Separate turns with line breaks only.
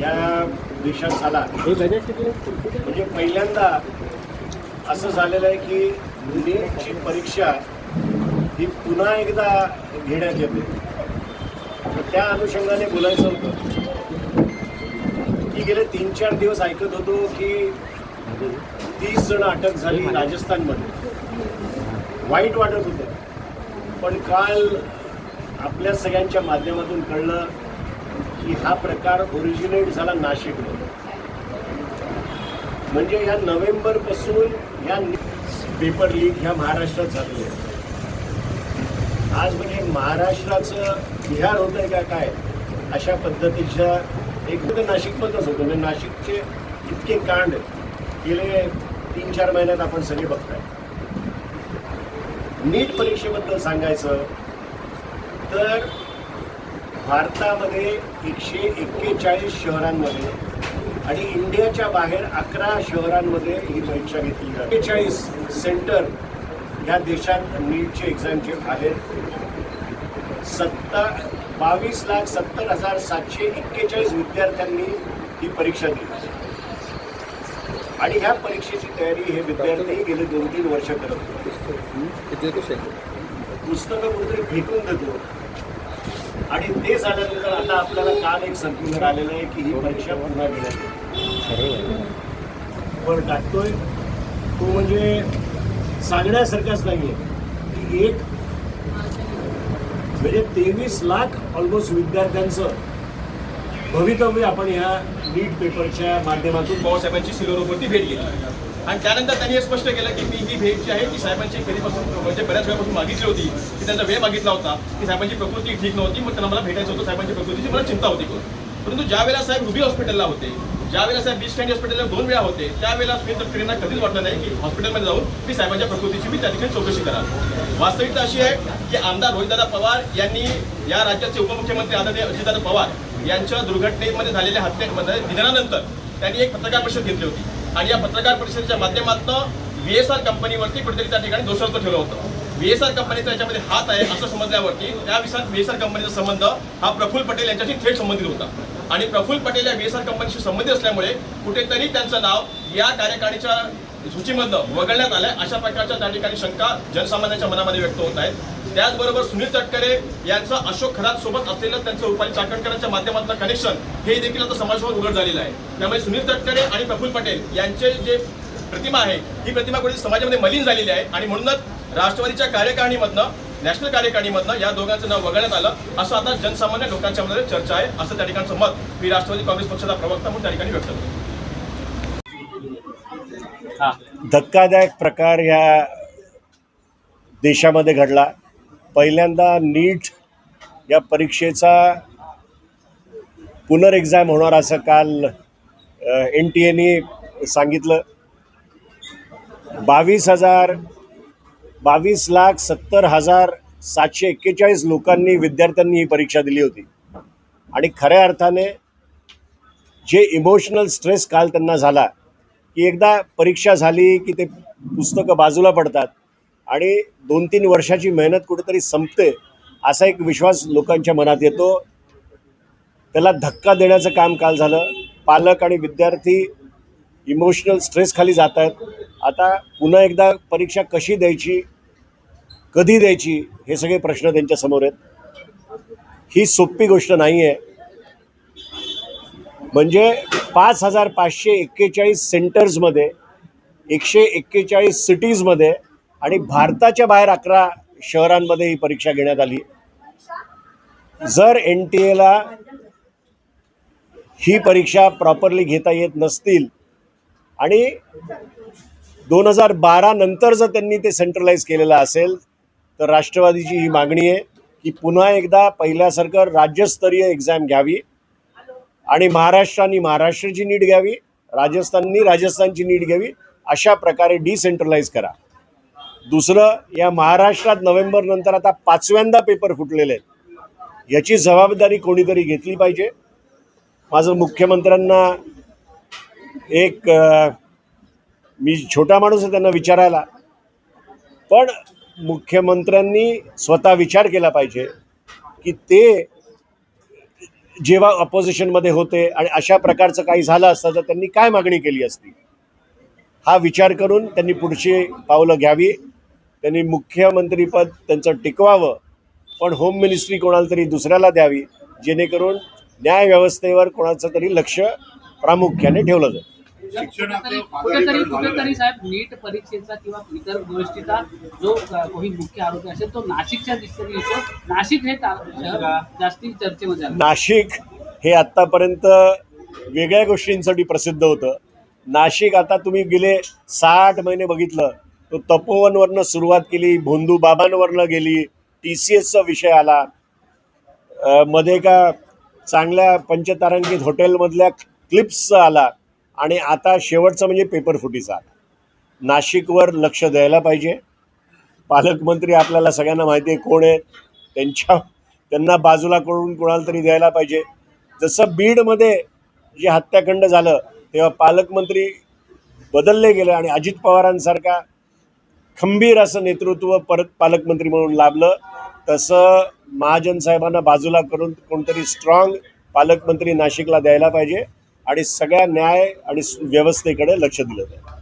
या देशात झाला म्हणजे पहिल्यांदा असं झालेलं आहे की नीटची परीक्षा ही पुन्हा एकदा घेण्यात येते. तर त्या अनुषंगाने बोलायचं होतं की गेले 3-4 दिवस ऐकत होतो की 30 जण अटक झाली राजस्थानमध्ये. वाईट वाटत होतं, पण काल आपल्या सगळ्यांच्या माध्यमातून कळलं की हा प्रकार ओरिजिनेट झाला नाशिकमध्ये. म्हणजे या नोव्हेंबरपासून या पेपर लीक ह्या महाराष्ट्रात झालेले आहे. आज म्हणजे महाराष्ट्राचं बिहार होत आहे का काय अशा पद्धतीच्या एक तर नाशिकमधूनच होतं. म्हणजे नाशिकचे इतके कांड गेले 3-4 महिन्यात आपण सगळे बघताय. नीट परीक्षेबद्दल सांगायचं तर भारतामध्ये 141 शहरांमध्ये आणि इंडियाच्या बाहेर 11 शहरांमध्ये ही परीक्षा घेतली जाते. 41 सेंटर या देशात नीटचे एक्झामचे आहेत. 22,70,741 विद्यार्थ्यांनी ही परीक्षा दिली आणि ह्या परीक्षेची तयारी हे विद्यार्थी गेले 2-3 वर्ष करत होते. पुस्तकं कुठेतरी फेकून देतो आणि ते झाल्यानंतर आता आपल्याला काल एक सर्क्युलर आलेलं आहे की ही परीक्षा पुन्हा घेण्यात वर टाकतोय. तो म्हणजे सांगण्यासारखाच नाही आहे की एक म्हणजे 23 लाख ऑलमोस्ट विद्यार्थ्यांचं भवितव्य आपण ह्या नीट पेपरच्या माध्यमातून
पवारसाहेबांची सिल्व्हरवरती भेट घेतली आणि त्यानंतर त्यांनी हे स्पष्ट केलं की मी ही भेट जी आहे ती साहेबांची कधीपासून म्हणजे बऱ्याच वेळापासून मागितली होती की त्यांचा वेळ मागितला होता की साहेबांची प्रकृती ठीक नव्हती, मग त्यांना मला भेटायचं होतं. साहेबांची प्रकृतीची मला चिंता होती. परंतु ज्या वेळेला साहेब रुबी हॉस्पिटलला होते, ज्या वेळेला साहेब बीच स्टँड हॉस्पिटलला 2 वेळा होते, त्यावेळेला सुनील तटकरेंना कधीच वाटलं नाही की हॉस्पिटलमध्ये जाऊन मी साहेबांच्या प्रकृतीची मी त्या ठिकाणी चौकशी करा. वास्तविकता अशी आहे की आमदार रोहितदादा पवार यांनी या राज्याचे उपमुख्यमंत्री आदरणीय अजितदादा पवार यांच्या दुर्घटनेमध्ये झालेल्या हत्येमध्ये निधनानंतर त्यांनी एक पत्रकार परिषद घेतली होती आणि या पत्रकार परिषदेच्या माध्यमातून VSR कंपनीवरती कुठेतरी त्या ठिकाणी दोषारोप ठेवलं होतं. VSR कंपनीचा याच्यामध्ये हात आहे असं समजल्यावरती त्या VSR कंपनीचा संबंध हा प्रफुल्ल पटेल यांच्याशी थेट संबंधित होता आणि प्रफुल्ल पटेल या VSR कंपनीशी संबंधित असल्यामुळे कुठेतरी त्यांचं नाव या कार्यकारिणीच्या सूचीमधनं वगळण्यात आलंय अशा प्रकारच्या त्या ठिकाणी शंका जनसामान्यांच्या मनामध्ये व्यक्त होत आहेत. त्याचबरोबर सुनील तटकरे यांचं अशोक खरात सोबत असलेलं त्यांचं रुपाली चाकणकरांच्या माध्यमातून कनेक्शन हे देखील आता समाजासमोर उघड झालेलं आहे. त्यामुळे सुनील तटकरे आणि प्रफुल्ल पटेल यांचे जे प्रतिमा आहे ही प्रतिमा कुठे समाजामध्ये मलिन झालेली आहे आणि म्हणूनच राष्ट्रवादीच्या कार्यकारिणीमधनं नॅशनल कार्यकारिणीमधनं या दोघांचं नाव वगळण्यात आलं असं आता जनसामान्य लोकांच्या मध्ये चर्चा आहे. असं त्या ठिकाणचं मत मी राष्ट्रवादी काँग्रेस पक्षाचा प्रवक्ता म्हणून त्या ठिकाणी व्यक्त करतो.
धक्कादायक प्रकार या देशामध्ये घडला. पहिल्यांदा नीट या परीक्षेचा पुनर्एक्झाम होणार असं काल NTAने सांगितलं. 22,70,741 लोकांनी विद्यार्थ्यांनी ही परीक्षा दिली होती आणि खऱ्या अर्थाने जे इमोशनल स्ट्रेस काल त्यांना झाला की एकदा परीक्षा झाली की ते पुस्तकं बाजूला पडतात आणि 2-3 वर्षाची मेहनत कुठेतरी संपते असा एक विश्वास लोकांच्या मनात येतो. त्याला धक्का देण्याचं काम काल झालं. पालक आणि विद्यार्थी इमोशनल स्ट्रेस खाली जात आहेत. आता पुन्हा एकदा परीक्षा कशी द्यायची, कधी द्यायची हे सगळे प्रश्न त्यांच्यासमोर आहेत. ही सोपी गोष्ट नाही आहे. म्हणजे 5,541 सेंटर्समध्ये 141 सिटीजमध्ये आणि भारताच्या बाहेर 11 शहरांमध्ये ही परीक्षा घेण्यात आली. जर NTAला ही परीक्षा प्रॉपरली घेता येत नसतील आणि 2012 नंतर जर त्यांनी ते सेंट्रलाइज केलेलं असेल तर राष्ट्रवादीची ही मागणी आहे की पुन्हा एकदा पहिल्यासारखं राज्यस्तरीय एक्झाम घ्यावी आणि महाराष्ट्राने महाराष्ट्राची नीट घ्यावी, राजस्थाननी राजस्थानची नीट घ्यावी, अशा प्रकारे डिसेंट्रलाइज करा. दुसरं, या महाराष्ट्रात नोव्हेंबर नंतर आता 5व्यांदा पेपर फुटलेले आहेत. याची जबाबदारी कोणीतरी घेतली पाहिजे. माझं मुख्यमंत्र्यांना एक मी छोटा माणूस आहे त्यांना विचारायला, पण मुख्यमंत्र्यांनी स्वतः विचार केला पाहिजे की ते जेव्हा ऑपोजिशनमध्ये होते आणि अशा प्रकारचं काही झालं असतं तर त्यांनी काय मागणी केली असती, हा विचार करून त्यांनी पुढची पावलं घ्यावी. त्यांनी मुख्यमंत्रीपद त्यांचं टिकवावं, पण होम मिनिस्ट्री कोणाला तरी दुसऱ्याला द्यावी, जेणेकरून न्यायव्यवस्थेवर कोणाचं तरी लक्ष प्रामुख्याने ठेवलं जाईल.
कुठेतरी साहेब नीट परीक्षेचा किंवा इतर गोष्टीचा जो कोणी मुख्य आरोपी असेल तो नाशिकच्या दिशेने येतो. नाशिक हे शहर जास्ती चर्चेमध्ये आलं.
नाशिक हे आत्तापर्यंत वेगळ्या गोष्टींसाठी प्रसिद्ध होतं. नाशिक आता तुम्ही गेले 60 महिने बघितलं, तो तपोवनवरनं सुरुवात केली, भोंदू बाबांवरनं गेली, TCSचा विषय आला, मध्ये का चांगल्या पंचतारांकित हॉटेलमधल्या क्लिप्सचा आला, आणि आता शेवटचं म्हणजे पेपरफुटीचा आला. नाशिकवर लक्ष द्यायला पाहिजे. पालकमंत्री आपल्याला सगळ्यांना माहिती आहे कोण आहेत, त्यांना बाजूला करून कोणाला तरी द्यायला पाहिजे. जसं बीडमध्ये जे हत्याकांड झालं तेव्हा पालकमंत्री बदलले गेले आणि अजित पवारांसारखा खंबीर असं नेतृत्व परत पालकमंत्री म्हणून लाभलं, तसं महाजन साहेबांना बाजूला करून कोणतरी स्ट्रॉंग पालकमंत्री नाशिकला द्यायला पाहिजे आणि सगळ्या न्याय आणि व्यवस्थेकडे लक्ष दिलं पाहिजे.